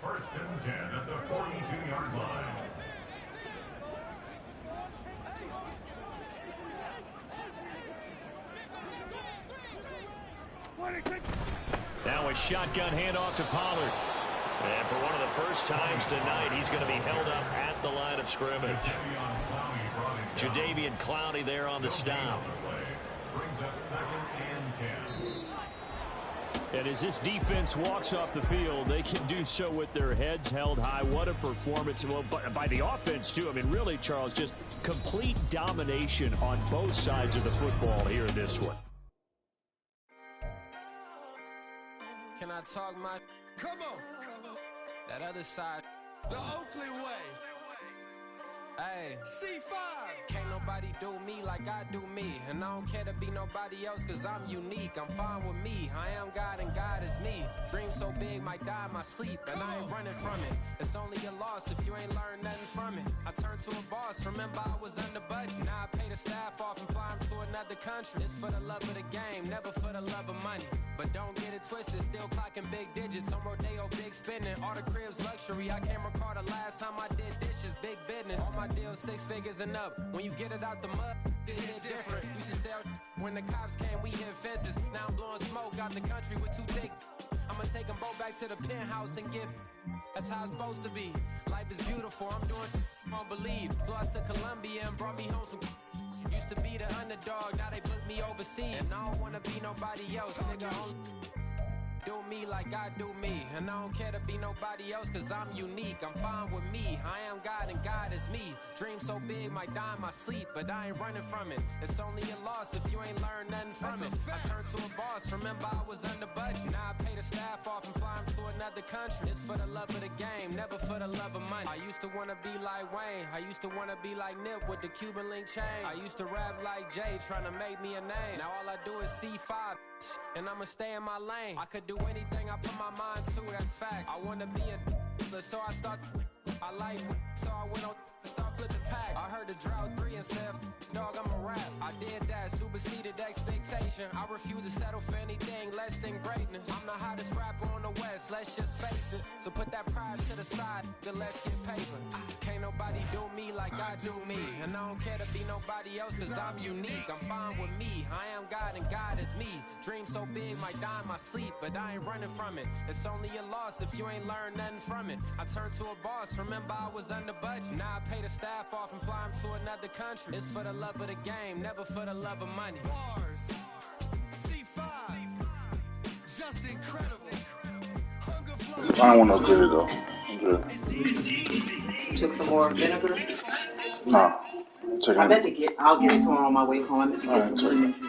First and 10 at the 42-yard line. Now a shotgun handoff to Pollard. And for one of the first times tonight, he's going to be held up at the line of scrimmage. Jadeveon Clowney there on the stop. Brings up second and 10. And as this defense walks off the field, they can do so with their heads held high. What a performance. Well, by the offense, too. I mean, really, Charles, just complete domination on both sides of the football here in this one. Can I talk my... Come on. That other side. The Oakley way. Hey. C5. Can't nobody do me like I do me. And I don't care to be nobody else cause I'm unique. I'm fine with me. I am God and God is me. Dream so big might die in my sleep. And I ain't running from it. It's only a loss if you ain't learned nothing from it. I turned to a boss. Remember I was under budget. Now I pay the staff off and fly them to another country. It's for the love of the game, never for the love of money. But don't get it twisted, still clocking big digits. On Rodeo, big spending. All the cribs luxury. I can't recall the last time I did dishes, big business. All my deals 6 figures and up. When you get it out the mud, it hit different. Used to sell when the cops came, we hit fences. Now I'm blowing smoke out the country with 2 thick. I'ma take them both back to the penthouse and get. That's how it's supposed to be. Life is beautiful, I'm doing won't believe. Flew out to Colombia and brought me home some. Used to be the underdog, now they book me overseas. And I don't wanna be nobody else, nigga. Do me like I do me. And I don't care to be nobody else cause I'm unique. I'm fine with me. I am God and God is me. Dream so big might die in my sleep, but I ain't running from it. It's only a loss if you ain't learned nothing from it. I turned to a boss, remember I was under budget. Now I pay the staff off and fly them to another country. It's for the love of the game, never for the love of money. I used to wanna be like Wayne. I used to wanna be like Nip with the Cuban link chain. I used to rap like Jay, trying to make me a name. Now all I do is C5, and I'ma stay in my lane. I could do anything I put my mind to, that's facts. I wanna be a so I start. I like so I went on start flipping packs. I heard the drought 3 and said, dog, I'm a rap. I did that, superseded expectation. I refuse to settle for anything less than greatness. I'm the hottest rapper on the West, let's just face it. So put that pride to the side, then let's get paper. Can't nobody do me like I do me. And I don't care to be nobody else cause I'm unique. I'm fine with me, I am God and God is me. Dream so big might die in my sleep, but I ain't running from it. It's only a loss if you ain't learned nothing from it. I turned to a boss, remember I was under budget. Now I pay the staff off and fly them to another country. It's for the love of the game, never for the love of money. Bars, C5, just incredible. I don't want no gritty though. I'm good. took some more vinegar? No. I'll get it to her on my way home. I meant to get some lemon.